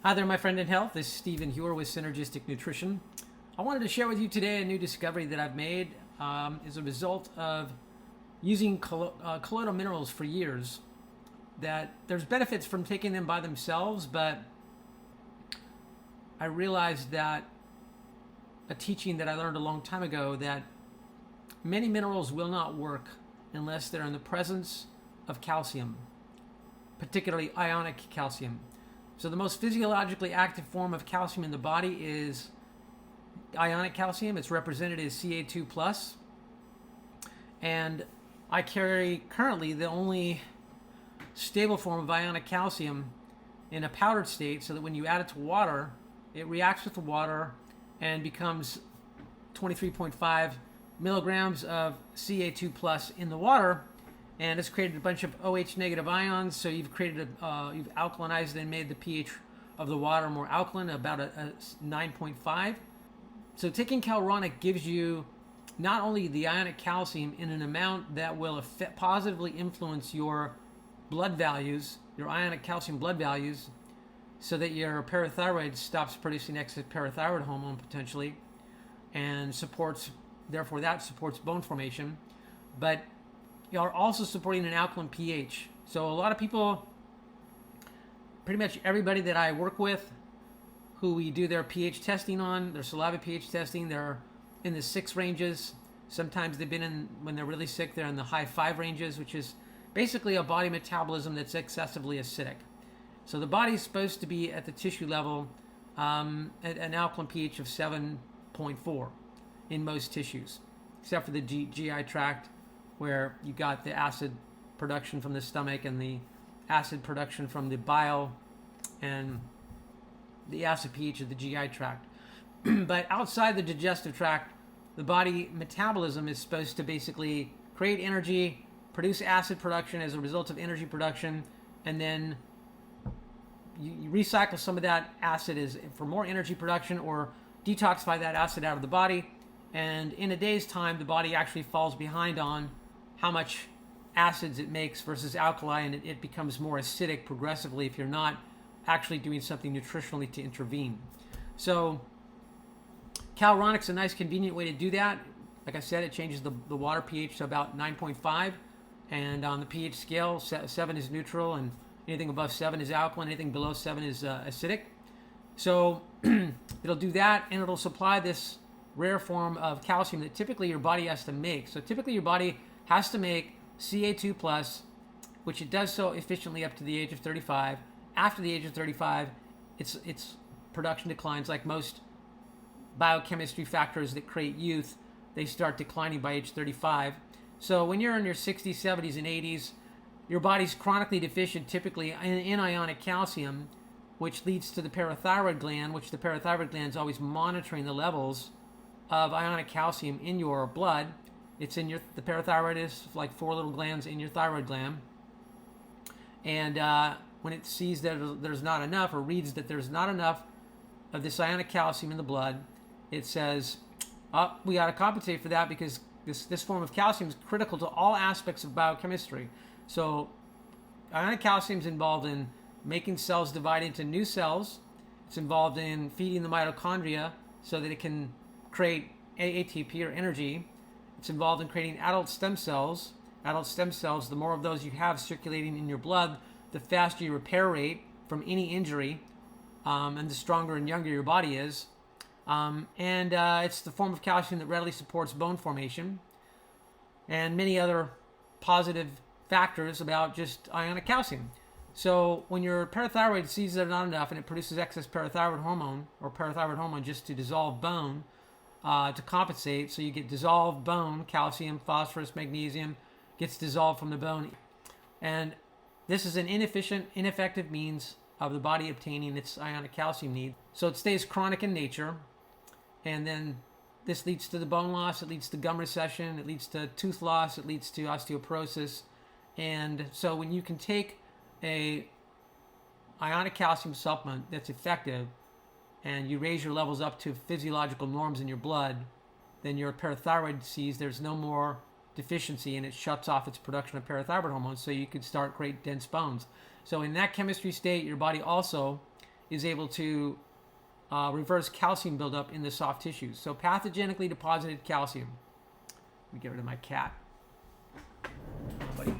Hi there, my friend in health. This is Stephen Hewer with Synergistic Nutrition. I wanted to share with you today a new discovery that I've made as a result of using colloidal minerals for years. That there's benefits from taking them by themselves, but I realized that a teaching that I learned a long time ago that many minerals will not work unless they're in the presence of calcium, particularly ionic calcium. So the most physiologically active form of calcium in the body is ionic calcium. It's represented as Ca2+. And I carry currently the only stable form of ionic calcium in a powdered state, so that when you add it to water, it reacts with the water and becomes 23.5 milligrams of Ca2+ in the water, and it's created a bunch of OH negative ions. So you've created you've alkalinized and made the pH of the water more alkaline, about a 9.5. So taking Calronic gives you not only the ionic calcium in an amount that will positively influence your blood values, your ionic calcium blood values, so that your parathyroid stops producing excess parathyroid hormone potentially, and therefore that supports bone formation, but you're also supporting an alkaline pH. So a lot of people, pretty much everybody that I work with, who we do their pH testing on, their saliva pH testing, they're in the 6 ranges. Sometimes they've been in, when they're really sick, they're in the high 5 ranges, which is basically a body metabolism that's excessively acidic. So the body's supposed to be at the tissue level at an alkaline pH of 7.4 in most tissues, except for the GI tract, where you got the acid production from the stomach and the acid production from the bile and the acid pH of the GI tract. But outside the digestive tract, the body metabolism is supposed to basically create energy, produce acid production as a result of energy production, and then you recycle some of that acid for more energy production, or detoxify that acid out of the body. And in a day's time, the body actually falls behind on how much acids it makes versus alkali, and it becomes more acidic progressively if you're not actually doing something nutritionally to intervene. So Calronic's a nice convenient way to do that. Like I said, it changes the water pH to about 9.5, and on the pH scale, 7 is neutral, and anything above 7 is alkaline, anything below 7 is acidic. So it'll do that, and it'll supply this rare form of calcium that typically your body has to make. So typically your body has to make Ca2+, which it does so efficiently up to the age of 35. After the age of 35, its production declines. Like most biochemistry factors that create youth, they start declining by age 35. So when you're in your 60s, 70s, and 80s, your body's chronically deficient typically in ionic calcium, which leads to the parathyroid gland, which the parathyroid gland is always monitoring the levels of ionic calcium in your blood. It's in the parathyroid is like 4 little glands in your thyroid gland. And when it sees that there's not enough, or reads that there's not enough of this ionic calcium in the blood, it says, oh, we got to compensate for that, because this form of calcium is critical to all aspects of biochemistry. So ionic calcium is involved in making cells divide into new cells. It's involved in feeding the mitochondria so that it can create ATP, or energy. It's involved in creating adult stem cells. Adult stem cells, the more of those you have circulating in your blood, the faster your repair rate from any injury, and the stronger and younger your body is. It's the form of calcium that readily supports bone formation, and many other positive factors about just ionic calcium. So when your parathyroid sees there's not enough, and it produces excess parathyroid hormone, or parathyroid hormone just to dissolve bone, to compensate, so you get dissolved bone, calcium, phosphorus, magnesium gets dissolved from the bone. And this is an ineffective means of the body obtaining its ionic calcium need. So it stays chronic in nature, and then this leads to the bone loss, it leads to gum recession, it leads to tooth loss, it leads to osteoporosis. And so when you can take a ionic calcium supplement that's effective, and you raise your levels up to physiological norms in your blood, then your parathyroid sees there's no more deficiency, and it shuts off its production of parathyroid hormones, so you could start great dense bones. So in that chemistry state, your body also is able to reverse calcium buildup in the soft tissues. So pathogenically deposited calcium. Let me get rid of my cat. Buddy.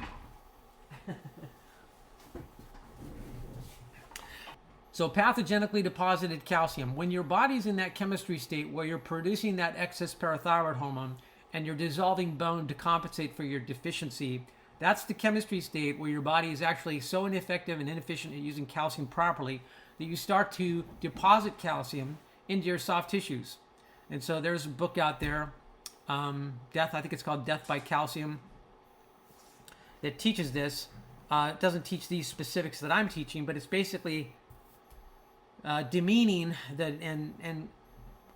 So pathogenically deposited calcium. When your body's in that chemistry state where you're producing that excess parathyroid hormone and you're dissolving bone to compensate for your deficiency, that's the chemistry state where your body is actually so ineffective and inefficient at using calcium properly that you start to deposit calcium into your soft tissues. And so there's a book out there, I think it's called Death by Calcium, that teaches this. It doesn't teach these specifics that I'm teaching, but it's basically demeaning and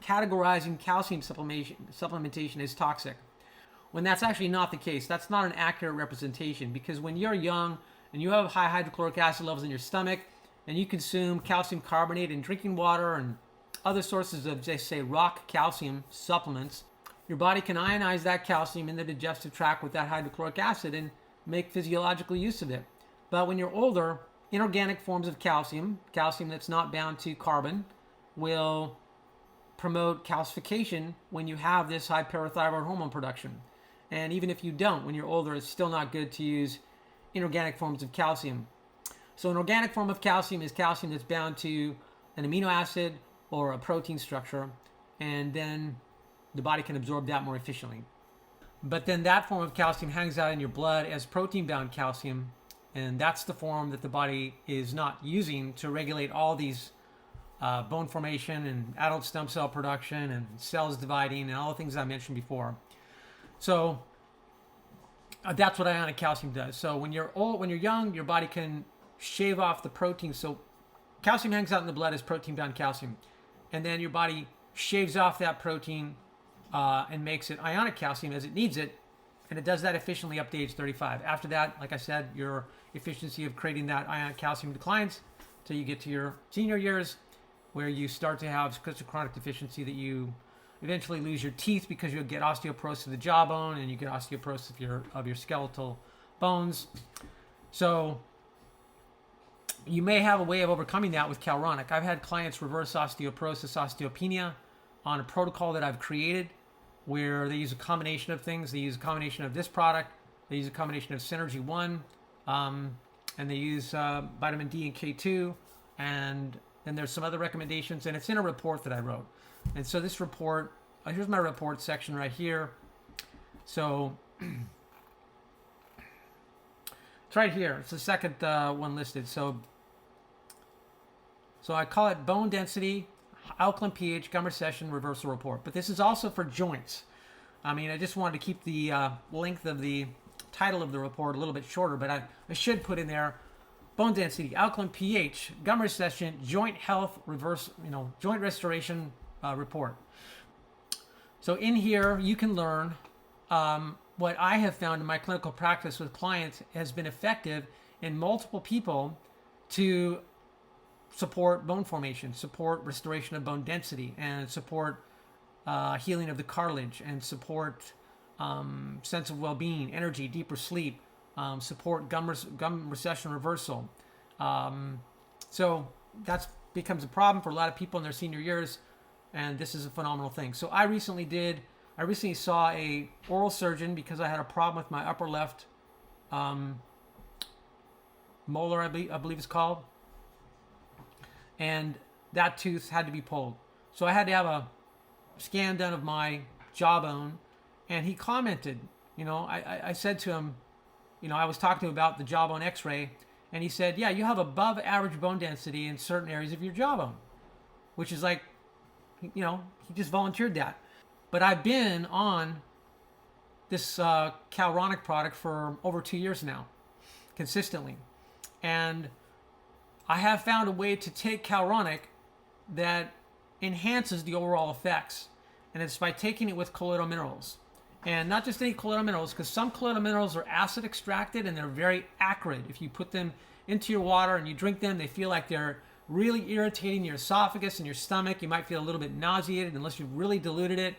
categorizing calcium supplementation as toxic, when that's actually not the case. That's not an accurate representation, because when you're young and you have high hydrochloric acid levels in your stomach and you consume calcium carbonate in drinking water and other sources of, say, rock calcium supplements, your body can ionize that calcium in the digestive tract with that hydrochloric acid and make physiological use of it. But when you're older, inorganic forms of calcium that's not bound to carbon, will promote calcification when you have this high parathyroid hormone production. And even if you don't, when you're older, it's still not good to use inorganic forms of calcium. So an organic form of calcium is calcium that's bound to an amino acid or a protein structure, and then the body can absorb that more efficiently. But then that form of calcium hangs out in your blood as protein-bound calcium, and that's the form that the body is not using to regulate all these bone formation and adult stem cell production and cells dividing and all the things I mentioned before. So that's what ionic calcium does. So when you're young, your body can shave off the protein. So calcium hangs out in the blood as protein-bound calcium, and then your body shaves off that protein and makes it ionic calcium as it needs it, and it does that efficiently up to age 35. After that, like I said, your efficiency of creating that ionic calcium declines until you get to your senior years, where you start to have such a chronic deficiency that you eventually lose your teeth because you'll get osteoporosis of the jawbone and you get osteoporosis of your skeletal bones. So you may have a way of overcoming that with Calronic. I've had clients reverse osteoporosis, osteopenia on a protocol that I've created, where they use a combination of things. They use a combination of this product, they use a combination of Synergy 1, and they use vitamin D and K2, and then there's some other recommendations, and it's in a report that I wrote. And so this report, here's my report section right here. So it's right here. It's the second one listed. So I call it Bone Density, Alkaline pH, Gum Recession Reversal Report. But this is also for joints. I mean, I just wanted to keep the length of the title of the report a little bit shorter, but I should put in there Bone Density, Alkaline pH, Gum Recession, Joint Health, Joint Restoration Report. So in here, you can learn what I have found in my clinical practice with clients has been effective in multiple people to support bone formation, support restoration of bone density, and support healing of the cartilage, and support sense of well-being, energy, deeper sleep, support gum recession reversal. So that becomes a problem for a lot of people in their senior years, and this is a phenomenal thing. So I recently saw a oral surgeon because I had a problem with my upper left molar, I believe it's called, and that tooth had to be pulled. So I had to have a scan done of my jawbone, and he commented, I said to him, I was talking to him about the jawbone x-ray, and he said, yeah, you have above average bone density in certain areas of your jawbone, which is like, he just volunteered that. But I've been on this Calronic product for over 2 years now, consistently. And I have found a way to take Calronic that enhances the overall effects. And it's by taking it with colloidal minerals. And not just any colloidal minerals, because some colloidal minerals are acid extracted and they're very acrid. If you put them into your water and you drink them, they feel like they're really irritating your esophagus and your stomach. You might feel a little bit nauseated unless you've really diluted it.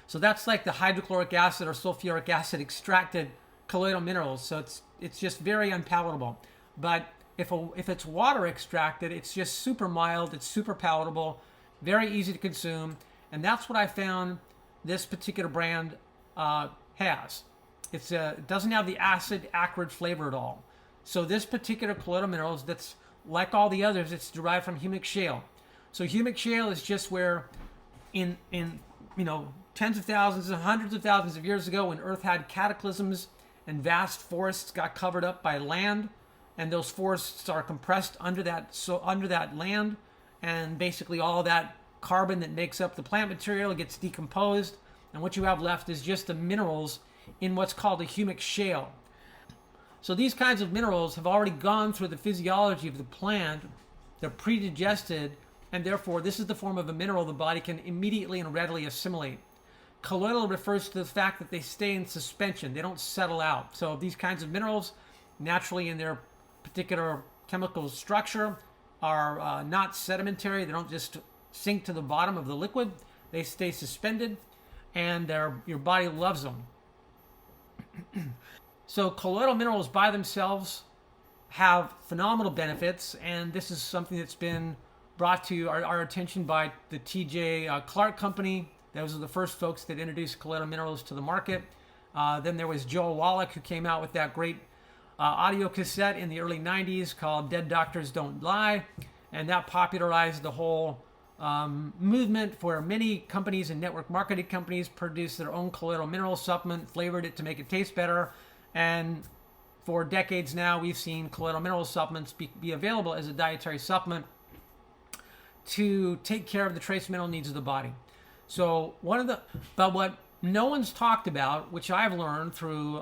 So that's like the hydrochloric acid or sulfuric acid extracted colloidal minerals. So it's just very unpalatable. But if it's water extracted, it's just super mild, it's super palatable, very easy to consume, and that's what I found this particular brand has. It doesn't have the acid, acrid flavor at all. So this particular colloidal minerals, that's like all the others, it's derived from humic shale. So humic shale is just where in tens of thousands and hundreds of thousands of years ago, when Earth had cataclysms and vast forests got covered up by land, and those forests are compressed under that land, and basically all that carbon that makes up the plant material gets decomposed, and what you have left is just the minerals in what's called a humic shale. So these kinds of minerals have already gone through the physiology of the plant. They're pre-digested, and therefore this is the form of a mineral the body can immediately and readily assimilate. Colloidal refers to the fact that they stay in suspension. They don't settle out. So these kinds of minerals, naturally in their particular chemical structure, are not sedimentary. They don't just sink to the bottom of the liquid. They stay suspended, and your body loves them. So colloidal minerals by themselves have phenomenal benefits, and this is something that's been brought to our attention by the T.J. Clark Company. Those are the first folks that introduced colloidal minerals to the market. Then there was Joel Wallach, who came out with that great audio cassette in the early 90s called Dead Doctors Don't Lie, and that popularized the whole movement for many companies and network marketing companies produce their own colloidal mineral supplement, flavored it to make it taste better, and for decades now we've seen colloidal mineral supplements be available as a dietary supplement to take care of the trace mineral needs of the body. So but what no one's talked about, which I've learned through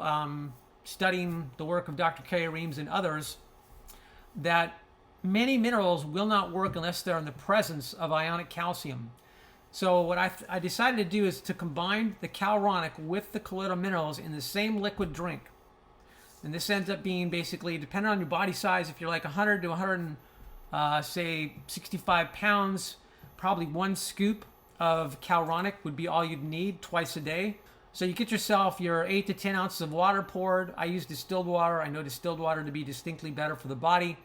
studying the work of Dr. Kerry Reams and others, that many minerals will not work unless they're in the presence of ionic calcium. So what I decided to do is to combine the calronic with the colloidal minerals in the same liquid drink. And this ends up being basically, depending on your body size, if you're like 100 to 65 pounds, probably 1 scoop of calronic would be all you'd need twice a day. So you get yourself your 8 to 10 ounces of water poured. I use distilled water. I know distilled water to be distinctly better for the body.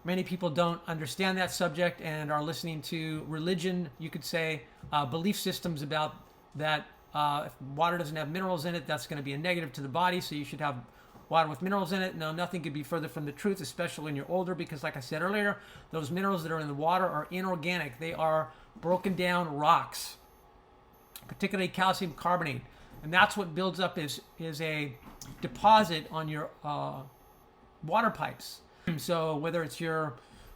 Many people don't understand that subject and are listening to religion, you could say, belief systems about that if water doesn't have minerals in it, that's going to be a negative to the body, so you should have water with minerals in it. No, nothing could be further from the truth, especially when you're older, because like I said earlier, those minerals that are in the water are inorganic. They are broken down rocks, particularly calcium carbonate. And that's what builds up is a deposit on your water pipes. So whether it's your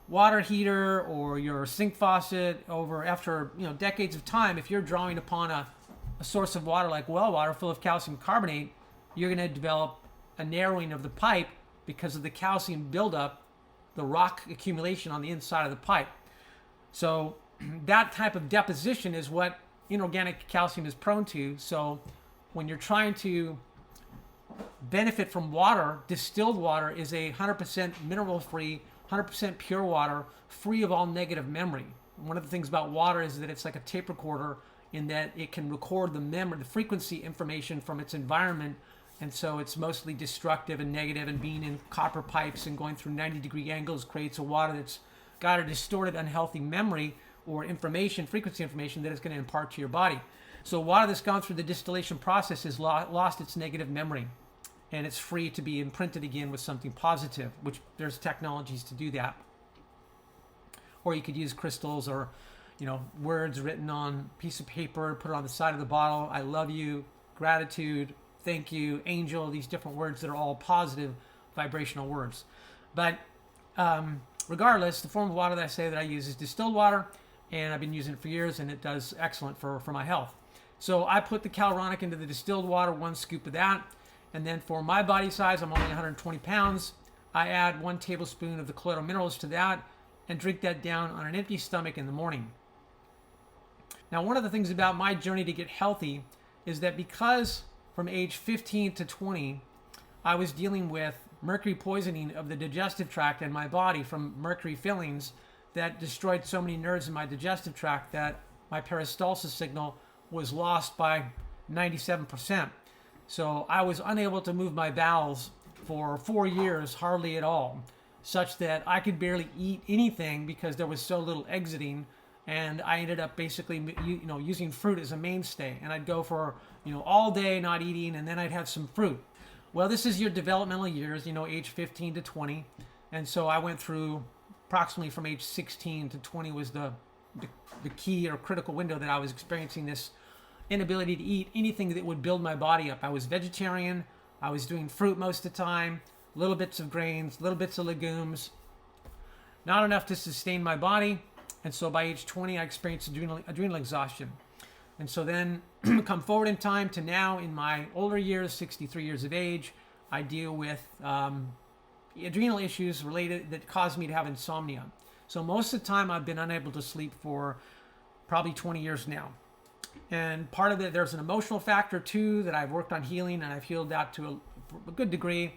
water heater or your sink faucet, after decades of time, if you're drawing upon a source of water like well water full of calcium carbonate, you're going to develop a narrowing of the pipe because of the calcium buildup, the rock accumulation on the inside of the pipe. So that type of deposition is what inorganic calcium is prone to. So when you're trying to benefit from water, distilled water is 100% mineral-free, 100% pure water, free of all negative memory. One of the things about water is that it's like a tape recorder in that it can record the frequency information from its environment, and so it's mostly destructive and negative, and being in copper pipes and going through 90-degree angles creates a water that's got a distorted, unhealthy memory or frequency information that it's going to impart to your body. So water that's gone through the distillation process has lost its negative memory, and it's free to be imprinted again with something positive, which there's technologies to do that. Or you could use crystals or words written on a piece of paper, put it on the side of the bottle. I love you, gratitude, thank you, angel, these different words that are all positive vibrational words. But regardless, the form of water that I say that I use is distilled water, and I've been using it for years, and it does excellent for my health. So I put the calronic into the distilled water, 1 scoop of that, and then for my body size, I'm only 120 pounds, I add 1 tablespoon of the colloidal minerals to that and drink that down on an empty stomach in the morning. Now, one of the things about my journey to get healthy is that because from age 15 to 20, I was dealing with mercury poisoning of the digestive tract in my body from mercury fillings that destroyed so many nerves in my digestive tract that my peristalsis signal was lost by 97%. So I was unable to move my bowels for 4 years, hardly at all. such that I could barely eat anything because there was so little exiting. And I ended up basically, using fruit as a mainstay. And I'd go for, all day not eating, and then I'd have some fruit. Well, this is your developmental years, age 15 to 20. And so I went through approximately from age 16 to 20 was the key or critical window that I was experiencing this inability to eat anything that would build my body up. I was vegetarian. I was doing fruit most of the time, little bits of grains, little bits of legumes, not enough to sustain my body. And so by age 20, I experienced adrenal exhaustion. And so then come forward in time to now in my older years, 63 years of age, I deal with adrenal issues that caused me to have insomnia. So most of the time I've been unable to sleep for probably 20 years now. And part of it, there's an emotional factor too that I've worked on healing, and I've healed that to a good degree.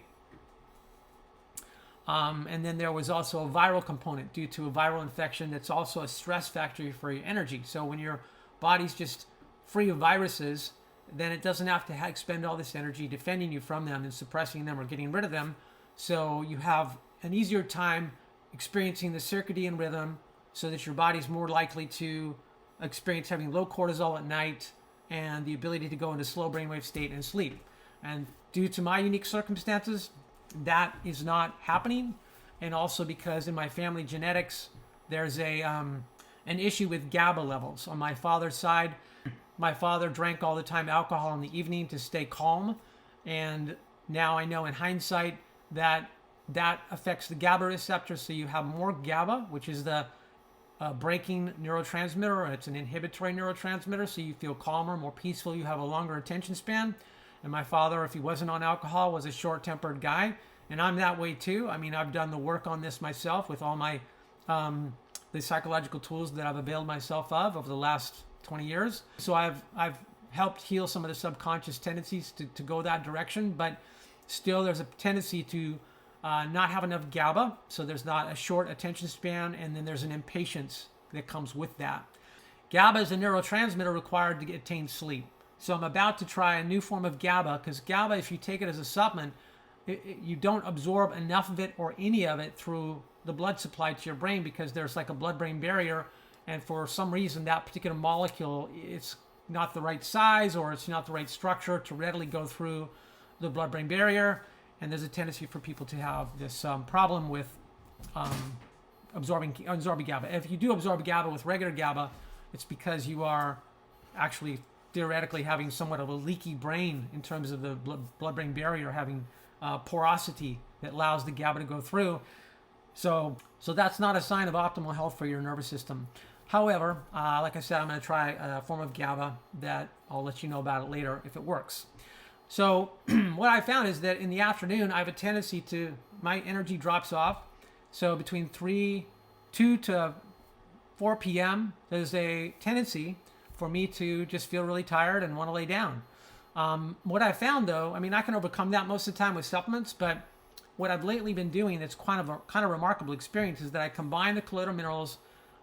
And then there was also a viral component due to a viral infection that's also a stress factor for your energy. So when your body's just free of viruses, then it doesn't have to expend all this energy defending you from them and suppressing them or getting rid of them. So you have an easier time experiencing the circadian rhythm so that your body's more likely to experience having low cortisol at night and the ability to go into slow brainwave state and sleep. And due to my unique circumstances, that is not happening. And also because in my family genetics, there's an issue with GABA levels. On my father's side, my father drank all the time alcohol in the evening to stay calm. And now I know in hindsight that affects the GABA receptor. So you have more GABA, which is the braking neurotransmitter. It's an inhibitory neurotransmitter. So you feel calmer, more peaceful. You have a longer attention span. And my father, if he wasn't on alcohol, was a short-tempered guy. And I'm that way too. I mean, I've done the work on this myself with all my the psychological tools that I've availed myself of over the last 20 years. So I've helped heal some of the subconscious tendencies to go that direction. But still, there's a tendency to not have enough GABA. So there's not a short attention span. And then there's an impatience that comes with that. GABA is a neurotransmitter required to attain sleep. So I'm about to try a new form of GABA, because GABA, if you take it as a supplement, you don't absorb enough of it or any of it through the blood supply to your brain, because there's like a blood-brain barrier, and for some reason that particular molecule, it's not the right size or it's not the right structure to readily go through the blood-brain barrier, and there's a tendency for people to have this problem with absorbing GABA. If you do absorb GABA with regular GABA, it's because you are actually theoretically having somewhat of a leaky brain in terms of the blood-brain barrier having porosity that allows the GABA to go through. So that's not a sign of optimal health for your nervous system. However, like I said, I'm going to try a form of GABA that I'll let you know about it later if it works. So what I found is that in the afternoon, I have a tendency my energy drops off. So between 2 to 4 p.m., there's a tendency for me to just feel really tired and want to lay down. What I found though, I mean, I can overcome that most of the time with supplements, but what I've lately been doing that's kind of remarkable experience is that I combine the colloidal minerals,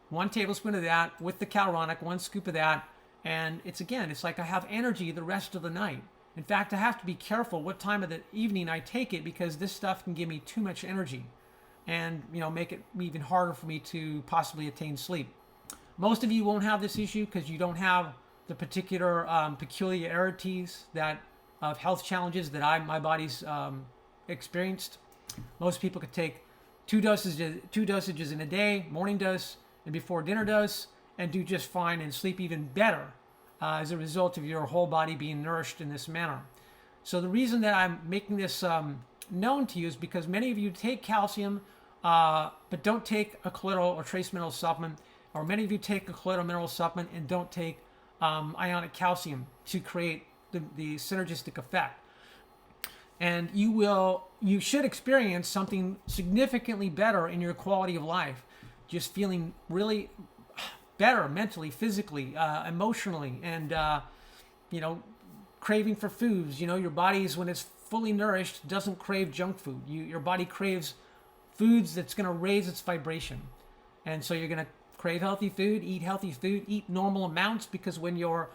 1 tablespoon of that with the caloronic, 1 scoop of that, and it's like I have energy the rest of the night. In fact, I have to be careful what time of the evening I take it, because this stuff can give me too much energy and make it even harder for me to possibly attain sleep. Most of you won't have this issue because you don't have the particular peculiarities of health challenges that my body's experienced. Most people could take 2 dosages in a day, morning dose and before dinner dose, and do just fine and sleep even better as a result of your whole body being nourished in this manner. So the reason that I'm making this known to you is because many of you take calcium but don't take a colloidal or trace mineral supplement, or many of you take a colloidal mineral supplement and don't take ionic calcium to create the synergistic effect. And you should experience something significantly better in your quality of life, just feeling really better mentally, physically, emotionally, and craving for foods. Your body's, when it's fully nourished, doesn't crave junk food. Your body craves foods that's going to raise its vibration. And so you're going to crave healthy food, eat normal amounts, because when you're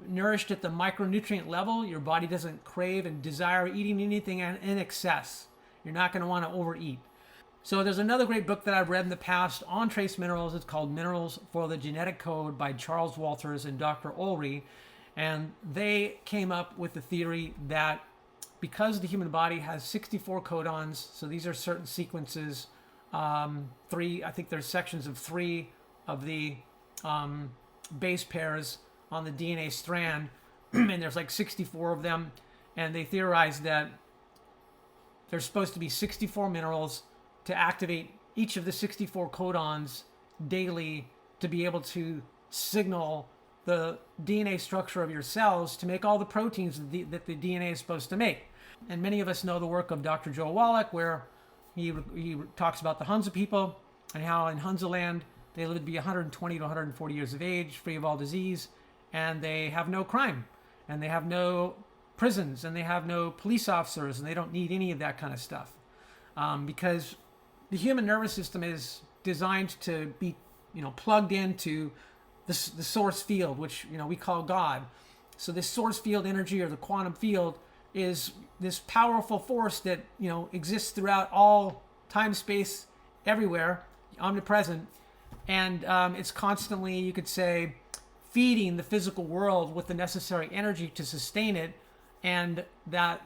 nourished at the micronutrient level, your body doesn't crave and desire eating anything in excess. You're not going to want to overeat. So there's another great book that I've read in the past on trace minerals. It's called Minerals for the Genetic Code by Charles Walters and Dr. Ulrey. And they came up with the theory that because the human body has 64 codons, so these are certain sequences, I think there's sections of 3 of the base pairs on the DNA strand, and there's like 64 of them, and they theorized that there's supposed to be 64 minerals to activate each of the 64 codons daily to be able to signal the DNA structure of your cells to make all the proteins that the DNA is supposed to make. And many of us know the work of Dr. Joe Wallach, where he talks about the Hunza people and how in Hunza land they live to be 120 to 140 years of age, free of all disease, and they have no crime, and they have no prisons, and they have no police officers, and they don't need any of that kind of stuff, because the human nervous system is designed to be, plugged into the source field, which we call God. So this source field energy, or the quantum field, is this powerful force that exists throughout all time, space, everywhere, omnipresent, and it's constantly, you could say, feeding the physical world with the necessary energy to sustain it, and that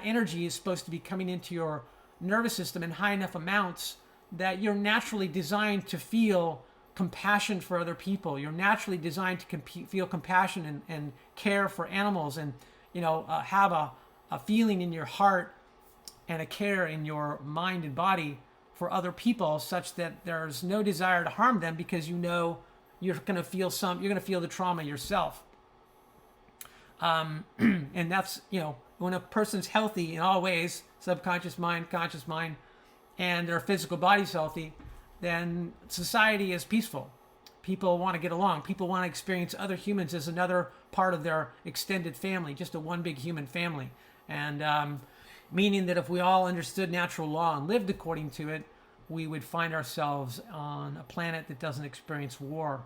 energy is supposed to be coming into your nervous system in high enough amounts that you're naturally designed to feel compassion for other people. You're naturally designed to feel compassion and care for animals, and have a feeling in your heart and a care in your mind and body for other people, such that there's no desire to harm them, because you're going to feel the trauma yourself. And that's, when a person's healthy in all ways, subconscious mind, conscious mind, and their physical body's healthy, then society is peaceful. People want to get along. People want to experience other humans as another part of their extended family, just a one big human family. And meaning that if we all understood natural law and lived according to it, we would find ourselves on a planet that doesn't experience war,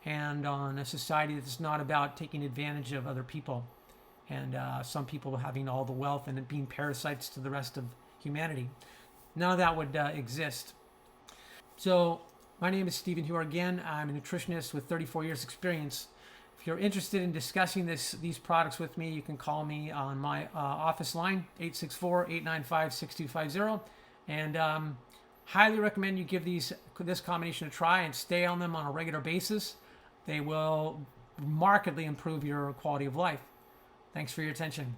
and on a society that's not about taking advantage of other people, and some people having all the wealth and being parasites to the rest of humanity. None of that would exist. So my name is Stephen Huar again. I'm a nutritionist with 34 years experience. If you're interested in discussing these products with me, you can call me on my office line, 864-895-6250. And highly recommend you give this combination a try and stay on them on a regular basis. They will markedly improve your quality of life. Thanks for your attention.